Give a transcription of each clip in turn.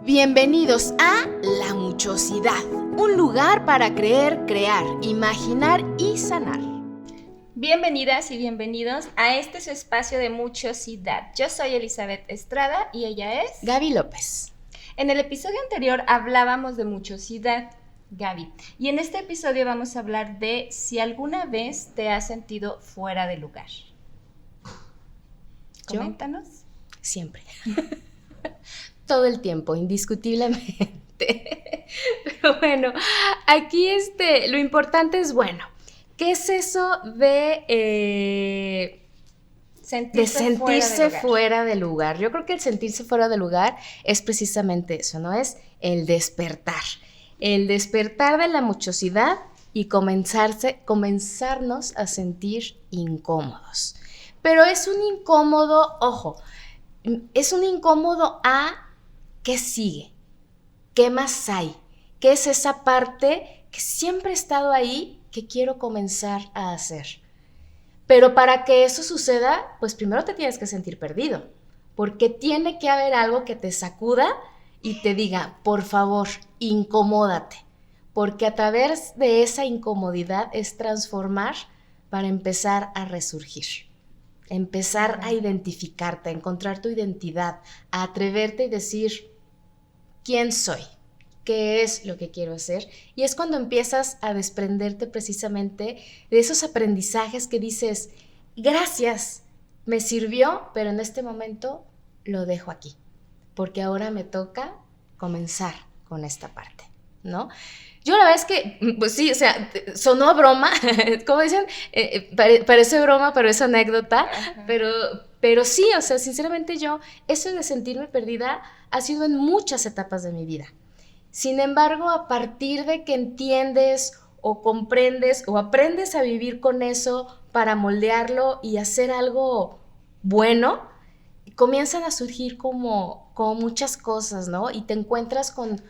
Bienvenidos a La Muchosidad, un lugar para creer, crear, imaginar y sanar. Bienvenidas y bienvenidos a este su espacio de muchosidad. Yo soy Elizabeth Estrada y ella es Gaby López. En el episodio anterior hablábamos de muchosidad, Gaby, y en este episodio vamos a hablar de si alguna vez te has sentido fuera de lugar. Coméntanos. Siempre. Todo el tiempo, indiscutiblemente. Pero bueno, aquí lo importante es, bueno, ¿qué es eso de sentirse fuera de lugar? Yo creo que el sentirse fuera de lugar es precisamente eso, ¿no? Es el despertar de la muchosidad y comenzarnos a sentir incómodos. Pero es un incómodo, ojo, es un incómodo a ¿qué sigue? ¿Qué más hay? ¿Qué es esa parte que siempre ha estado ahí que quiero comenzar a hacer? Pero para que eso suceda, pues primero te tienes que sentir perdido, porque tiene que haber algo que te sacuda y te diga, por favor, incomódate, porque a través de esa incomodidad es transformar para empezar a resurgir. Empezar a identificarte, a encontrar tu identidad, a atreverte y decir, ¿quién soy? ¿Qué es lo que quiero hacer? Y es cuando empiezas a desprenderte precisamente de esos aprendizajes que dices, gracias, me sirvió, pero en este momento lo dejo aquí, porque ahora me toca comenzar con esta parte, ¿no? Yo la verdad es que, pues sí, o sea, sonó broma, como dicen, parece broma, pero es anécdota, pero sí, o sea, sinceramente yo, eso de sentirme perdida ha sido en muchas etapas de mi vida. Sin embargo, a partir de que entiendes o comprendes o aprendes a vivir con eso para moldearlo y hacer algo bueno, comienzan a surgir como muchas cosas, ¿no? Y te encuentras con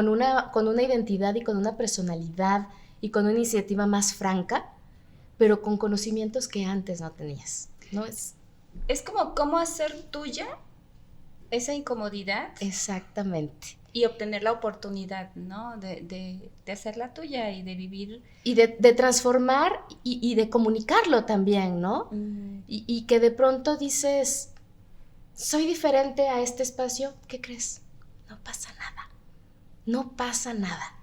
una identidad y con una personalidad y con una iniciativa más franca, pero con conocimientos que antes no tenías, ¿no? Es como cómo hacer tuya esa incomodidad. Exactamente. Y obtener la oportunidad, ¿no? De hacerla tuya y de vivir. Y de transformar y de comunicarlo también, ¿no? Y que de pronto dices, soy diferente a este espacio, ¿qué crees? No pasa nada. No pasa nada.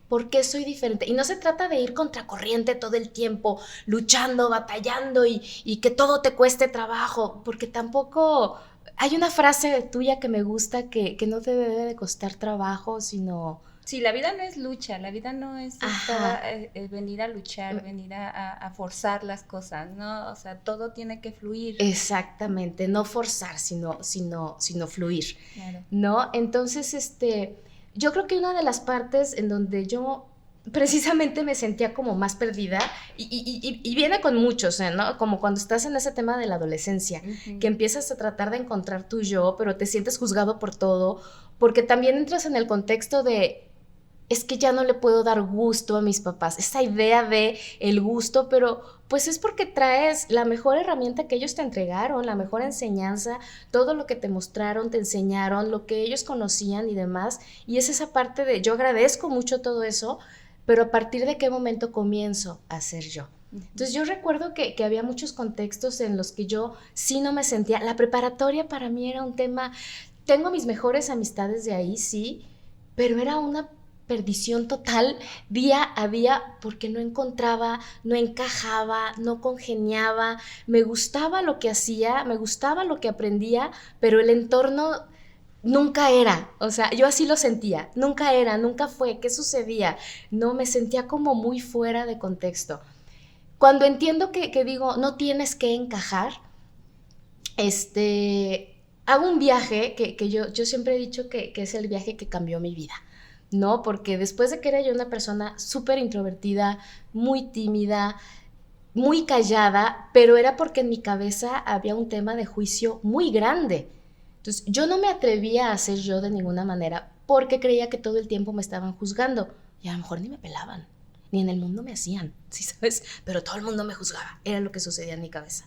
¿Por qué soy diferente? Y no se trata de ir contracorriente todo el tiempo, luchando, batallando y que todo te cueste trabajo, porque tampoco... Hay una frase tuya que me gusta que no te debe de costar trabajo, sino... Sí, la vida no es lucha, la vida no es venir a luchar, venir a forzar las cosas, ¿no? O sea, todo tiene que fluir. Exactamente, no forzar, sino fluir, Claro. ¿no? Entonces, yo creo que una de las partes en donde yo precisamente me sentía como más perdida y viene con muchos, ¿no? Como cuando estás en ese tema de la adolescencia, que empiezas a tratar de encontrar tu yo, pero te sientes juzgado por todo, porque también entras en el contexto de es que ya no le puedo dar gusto a mis papás, esa idea de el gusto, pero pues es porque traes la mejor herramienta que ellos te entregaron, la mejor enseñanza, todo lo que te mostraron, te enseñaron, lo que ellos conocían y demás, y es esa parte de yo agradezco mucho todo eso, pero a partir de qué momento comienzo a ser yo. Entonces yo recuerdo que había muchos contextos en los que yo sí no me sentía, la preparatoria para mí era un tema, tengo mis mejores amistades de ahí, sí, pero era una perdición total día a día porque no encontraba, no encajaba, no congeniaba, me gustaba lo que hacía, me gustaba lo que aprendía, pero el entorno nunca era, o sea, yo así lo sentía, nunca era, nunca fue, ¿qué sucedía? No, me sentía como muy fuera de contexto. Cuando entiendo que digo, no tienes que encajar, hago un viaje que yo siempre he dicho que es el viaje que cambió mi vida, ¿no? Porque después de que era yo una persona súper introvertida, muy tímida, muy callada, pero era porque en mi cabeza había un tema de juicio muy grande. Entonces, yo no me atrevía a ser yo de ninguna manera porque creía que todo el tiempo me estaban juzgando y a lo mejor ni me pelaban, ni en el mundo me hacían, ¿sí sabes? Pero todo el mundo me juzgaba, era lo que sucedía en mi cabeza.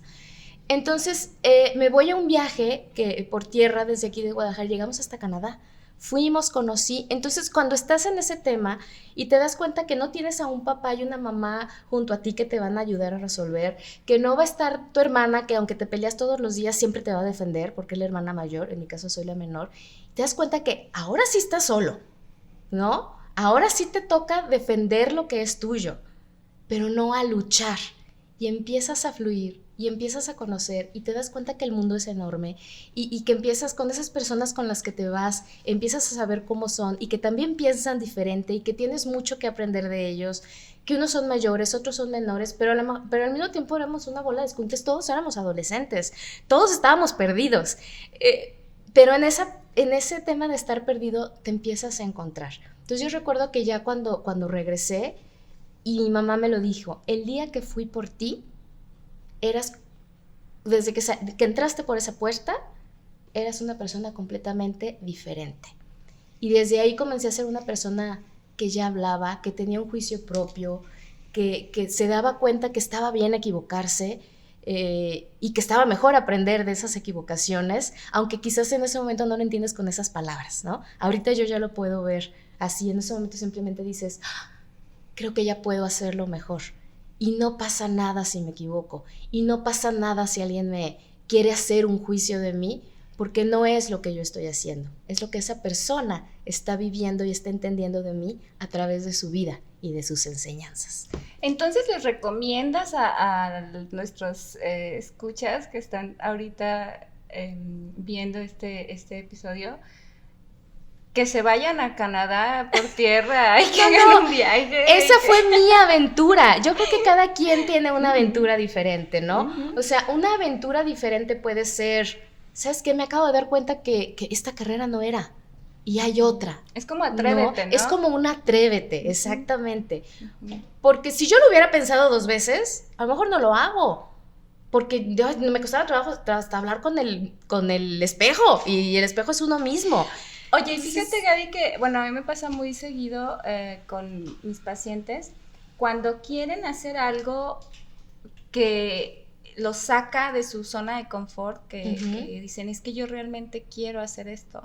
Entonces, me voy a un viaje que por tierra desde aquí de Guadalajara llegamos hasta Canadá fuimos, conocí. Entonces, cuando estás en ese tema y te das cuenta que no tienes a un papá y una mamá junto a ti que te van a ayudar a resolver, que no va a estar tu hermana que aunque te peleas todos los días siempre te va a defender porque es la hermana mayor, en mi caso soy la menor, te das cuenta que ahora sí estás solo, ¿no? Ahora sí te toca defender lo que es tuyo, pero no a luchar. Y empiezas a fluir y empiezas a conocer y te das cuenta que el mundo es enorme y que empiezas con esas personas con las que te vas, empiezas a saber cómo son y que también piensan diferente y que tienes mucho que aprender de ellos, que unos son mayores, otros son menores, pero al mismo tiempo éramos una bola de escuintes, todos éramos adolescentes, todos estábamos perdidos, pero en ese tema de estar perdido te empiezas a encontrar. Entonces yo recuerdo que ya cuando regresé, y mi mamá me lo dijo, el día que fui por ti, desde que entraste por esa puerta, eras una persona completamente diferente. Y desde ahí comencé a ser una persona que ya hablaba, que tenía un juicio propio, que se daba cuenta que estaba bien equivocarse y que estaba mejor aprender de esas equivocaciones, aunque quizás en ese momento no lo entiendes con esas palabras, ¿no? Ahorita yo ya lo puedo ver así, en ese momento simplemente dices, creo que ya puedo hacerlo mejor. Y no pasa nada si me equivoco. Y no pasa nada si alguien me quiere hacer un juicio de mí, porque no es lo que yo estoy haciendo. Es lo que esa persona está viviendo y está entendiendo de mí a través de su vida y de sus enseñanzas. Entonces, ¿les recomiendas a nuestros escuchas que están ahorita viendo este episodio que se vayan a Canadá por tierra y que hagan un viaje? Esa fue mi aventura. Yo creo que cada quien tiene una aventura diferente, ¿no? O sea, una aventura diferente puede ser, ¿sabes qué? Me acabo de dar cuenta que esta carrera no era y hay otra. Es como atrévete, ¿no? Es como un atrévete, exactamente. Porque si yo lo hubiera pensado 2 veces, a lo mejor no lo hago. Porque me costaba trabajo hasta hablar con el espejo y el espejo es uno mismo. Oye, y fíjate, Gaby, que, bueno, a mí me pasa muy seguido con mis pacientes, cuando quieren hacer algo que los saca de su zona de confort, que dicen, es que yo realmente quiero hacer esto,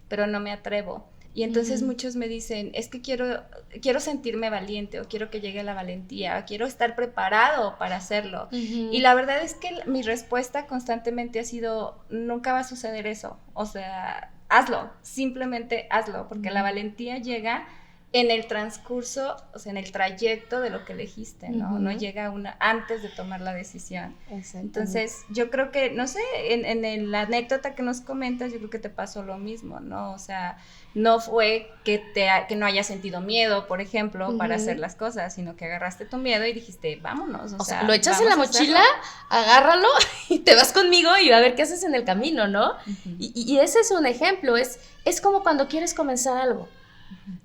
pero no me atrevo. Y entonces muchos me dicen, es que quiero sentirme valiente, o quiero que llegue la valentía, o quiero estar preparado para hacerlo. Y la verdad es que mi respuesta constantemente ha sido, nunca va a suceder eso. O sea, hazlo, simplemente hazlo, porque la valentía llega en el transcurso, o sea, en el trayecto de lo que elegiste, ¿no? No llega antes de tomar la decisión. Entonces, yo creo que, no sé, en la anécdota que nos comentas, yo creo que te pasó lo mismo, ¿no? O sea, no fue que no hayas sentido miedo, por ejemplo, para hacer las cosas, sino que agarraste tu miedo y dijiste, vámonos. O sea, lo echas en la mochila, agárralo y te vas conmigo y a ver qué haces en el camino, ¿no? Y ese es un ejemplo, es como cuando quieres comenzar algo.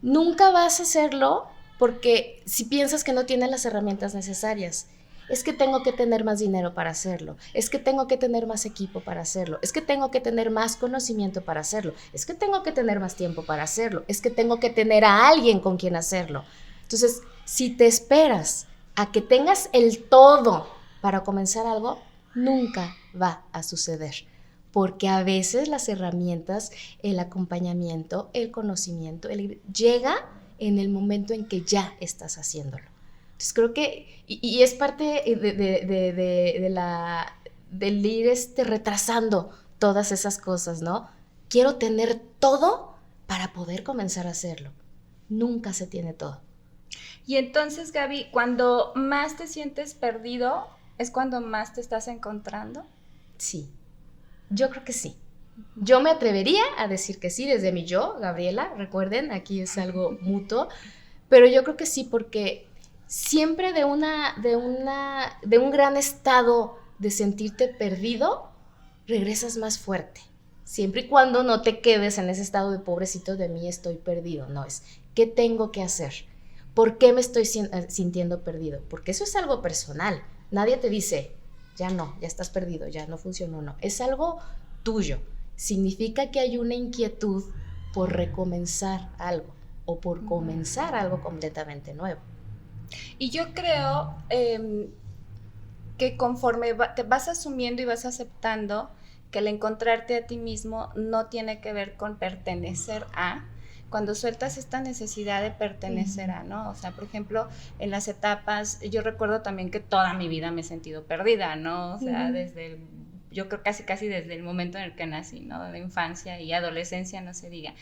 Nunca vas a hacerlo porque si piensas que no tienes las herramientas necesarias, es que tengo que tener más dinero para hacerlo, es que tengo que tener más equipo para hacerlo, es que tengo que tener más conocimiento para hacerlo, es que tengo que tener más tiempo para hacerlo, es que tengo que tener a alguien con quien hacerlo. Entonces, si te esperas a que tengas el todo para comenzar algo, nunca va a suceder. Porque a veces las herramientas, el acompañamiento, el conocimiento, llega en el momento en que ya estás haciéndolo. Entonces creo que, y es parte del ir retrasando todas esas cosas, ¿no? Quiero tener todo para poder comenzar a hacerlo. Nunca se tiene todo. Y entonces, Gaby, cuando más te sientes perdido, ¿es cuando más te estás encontrando? Sí. Yo creo que sí. Yo me atrevería a decir que sí, desde mi yo, Gabriela, recuerden, aquí es algo mutuo, pero yo creo que sí, porque siempre de un gran estado de sentirte perdido, regresas más fuerte. Siempre y cuando no te quedes en ese estado de pobrecito de mí, estoy perdido. No, es ¿qué tengo que hacer? ¿Por qué me estoy sintiendo perdido? Porque eso es algo personal. Nadie te dice, ya no, ya estás perdido, ya no funcionó, no. Es algo tuyo. Significa que hay una inquietud por recomenzar algo o por comenzar algo completamente nuevo. Y yo creo que conforme te vas asumiendo y vas aceptando que el encontrarte a ti mismo no tiene que ver con pertenecer a, cuando sueltas esta necesidad de pertenecer a, ¿no? O sea, por ejemplo, en las etapas, yo recuerdo también que toda mi vida me he sentido perdida, ¿no? O sea, yo creo casi desde el momento en el que nací, ¿no? De infancia y adolescencia, no se diga.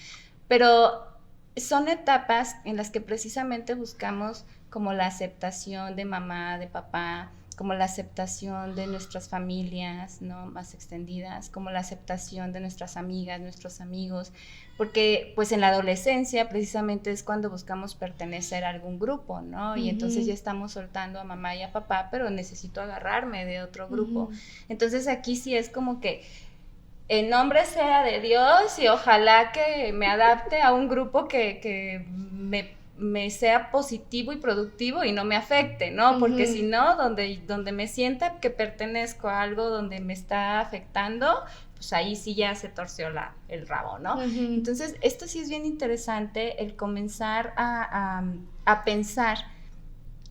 Pero son etapas en las que precisamente buscamos como la aceptación de mamá, de papá, como la aceptación de nuestras familias, ¿no? Más extendidas, como la aceptación de nuestras amigas, nuestros amigos, porque pues en la adolescencia precisamente es cuando buscamos pertenecer a algún grupo, ¿no? Y entonces ya estamos soltando a mamá y a papá, pero necesito agarrarme de otro grupo. Entonces aquí sí es como que en nombre sea de Dios y ojalá que me adapte a un grupo que me sea positivo y productivo y no me afecte, ¿no? Porque si no, donde me sienta que pertenezco a algo donde me está afectando, pues ahí sí ya se torció el rabo, ¿no? Entonces, esto sí es bien interesante, el comenzar a pensar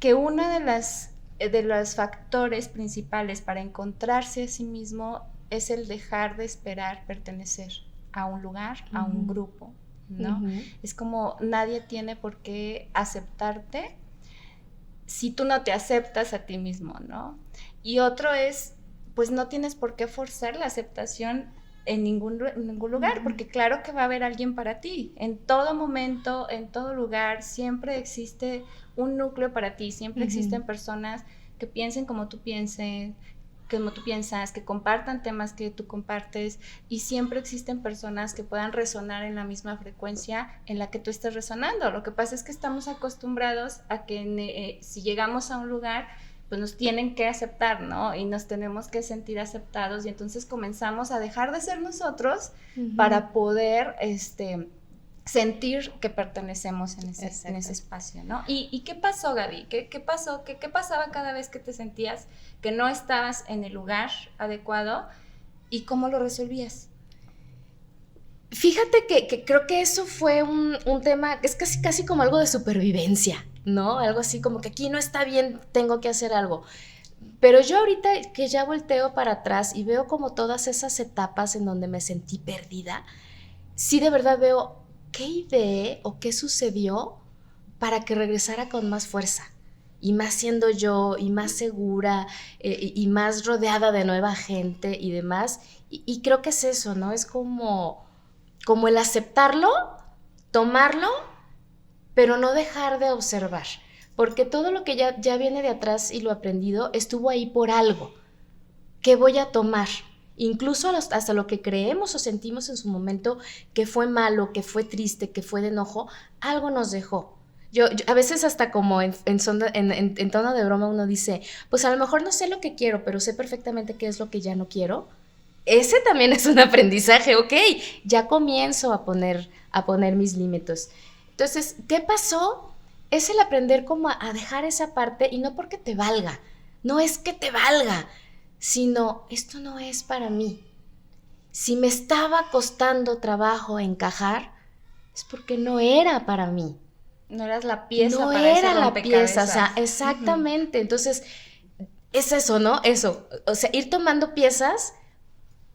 que una de los factores principales para encontrarse a sí mismo es el dejar de esperar pertenecer a un lugar, a un grupo, ¿no? Es como nadie tiene por qué aceptarte si tú no te aceptas a ti mismo, ¿no? Y otro es, pues no tienes por qué forzar la aceptación en ningún lugar, porque claro que va a haber alguien para ti. En todo momento, en todo lugar, siempre existe un núcleo para ti, siempre existen personas que piensen como tú piensas, que compartan temas que tú compartes, y siempre existen personas que puedan resonar en la misma frecuencia en la que tú estás resonando. Lo que pasa es que estamos acostumbrados a que si llegamos a un lugar, pues nos tienen que aceptar, ¿no? Y nos tenemos que sentir aceptados, y entonces comenzamos a dejar de ser nosotros para poder sentir que pertenecemos en ese espacio, ¿no? ¿Y qué pasó, Gaby? ¿Qué pasó? ¿Qué pasaba cada vez que te sentías que no estabas en el lugar adecuado y cómo lo resolvías? Fíjate que creo que eso fue un tema, es casi como algo de supervivencia, ¿no? Algo así como que aquí no está bien, tengo que hacer algo. Pero yo ahorita que ya volteo para atrás y veo como todas esas etapas en donde me sentí perdida, sí de verdad veo qué ideé o qué sucedió para que regresara con más fuerza, y más siendo yo, y más segura, y más rodeada de nueva gente y demás. Y creo que es eso, ¿no? Es como el aceptarlo, tomarlo, pero no dejar de observar, porque todo lo que ya viene de atrás y lo aprendido estuvo ahí por algo. ¿Qué voy a tomar? Incluso hasta lo que creemos o sentimos en su momento que fue malo, que fue triste, que fue de enojo, algo nos dejó. Yo a veces hasta como en tono de broma uno dice, pues a lo mejor no sé lo que quiero, pero sé perfectamente qué es lo que ya no quiero. Ese también es un aprendizaje, ok, ya comienzo a poner mis límites. Entonces, ¿qué pasó? Es el aprender como a dejar esa parte, y no porque te valga, no es que te valga, sino esto no es para mí. Si me estaba costando trabajo encajar, es porque no era para mí. No eras la pieza no para era ese la pieza, o sea, rompecabezas. exactamente. Entonces, es eso, ¿no? Eso, o sea, ir tomando piezas,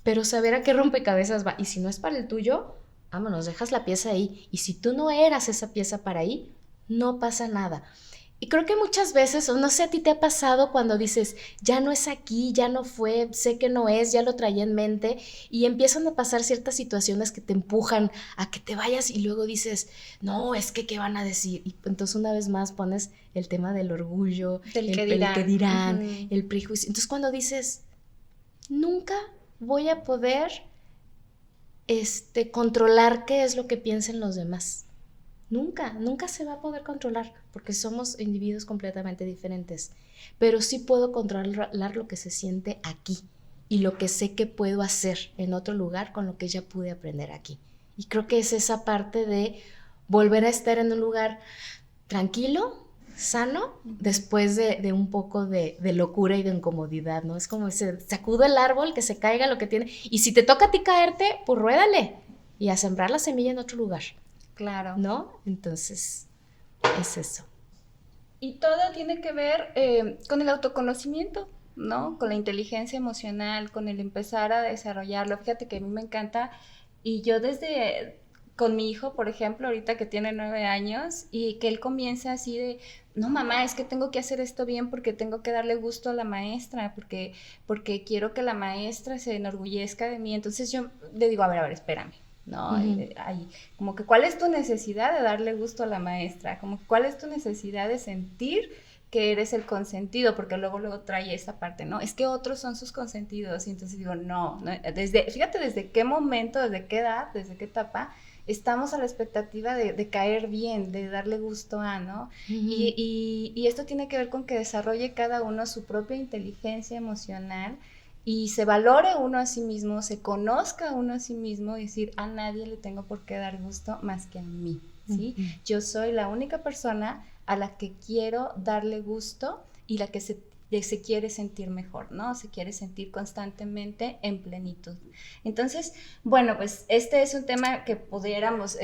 pero saber a qué rompecabezas va. Y si no es para el tuyo, vámonos, dejas la pieza ahí. Y si tú no eras esa pieza para ahí, no pasa nada. Y creo que muchas veces, o no sé, a ti te ha pasado cuando dices, ya no es aquí, ya no fue, sé que no es, ya lo traía en mente, y empiezan a pasar ciertas situaciones que te empujan a que te vayas, y luego dices, no, es que ¿qué van a decir? Y entonces una vez más pones el tema del orgullo, el que dirán, el prejuicio. Entonces cuando dices, nunca voy a poder controlar qué es lo que piensen los demás. Nunca se va a poder controlar, porque somos individuos completamente diferentes, pero sí puedo controlar lo que se siente aquí y lo que sé que puedo hacer en otro lugar con lo que ya pude aprender aquí. Y creo que es esa parte de volver a estar en un lugar tranquilo, sano, después de un poco de locura y de incomodidad, ¿no? Es como se sacudo el árbol, que se caiga lo que tiene, y si te toca a ti caerte, pues ruédale y a sembrar la semilla en otro lugar. Claro. ¿No? Entonces, es eso. Y todo tiene que ver con el autoconocimiento, ¿no? Con la inteligencia emocional, con el empezar a desarrollarlo. Fíjate que a mí me encanta, y yo desde con mi hijo, por ejemplo, ahorita que tiene 9 años, y que él comienza así de, no mamá, es que tengo que hacer esto bien porque tengo que darle gusto a la maestra, porque quiero que la maestra se enorgullezca de mí. Entonces yo le digo, a ver, espérame. ¿No? Ahí, como que cuál es tu necesidad de darle gusto a la maestra, como cuál es tu necesidad de sentir que eres el consentido, porque luego trae esa parte, ¿no? Es que otros son sus consentidos, y entonces digo, no, fíjate desde qué momento, desde qué edad, desde qué etapa estamos a la expectativa de caer bien, de darle gusto a, ¿no? Y esto tiene que ver con que desarrolle cada uno su propia inteligencia emocional y se valore uno a sí mismo, se conozca uno a sí mismo y decir, a nadie le tengo por qué dar gusto más que a mí, ¿sí? Yo soy la única persona a la que quiero darle gusto y la que se quiere sentir mejor, ¿no? Se quiere sentir constantemente en plenitud. Entonces, bueno, pues este es un tema que pudiéramos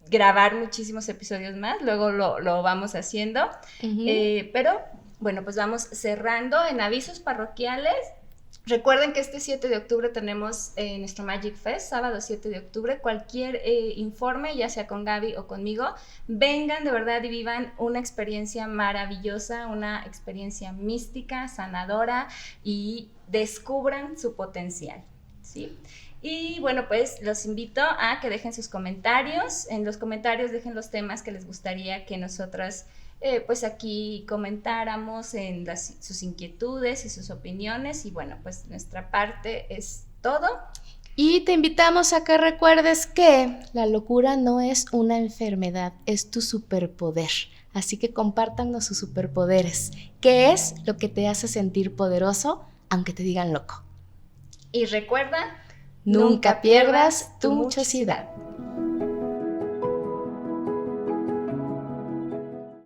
grabar muchísimos episodios más, luego lo vamos haciendo, pero bueno, pues vamos cerrando en avisos parroquiales. Recuerden que este 7 de octubre tenemos nuestro Magic Fest, sábado 7 de octubre. Cualquier informe, ya sea con Gaby o conmigo, vengan de verdad y vivan una experiencia maravillosa, una experiencia mística, sanadora, y descubran su potencial, ¿sí? Y bueno, pues los invito a que dejen sus comentarios. En los comentarios dejen los temas que les gustaría que nosotras pues aquí comentáramos, en sus inquietudes y sus opiniones. Y bueno, pues nuestra parte es todo. Y te invitamos a que recuerdes que la locura no es una enfermedad, es tu superpoder. Así que compártanos sus superpoderes. ¿Qué es lo que te hace sentir poderoso, aunque te digan loco? Y recuerda, nunca pierdas tu muchosidad.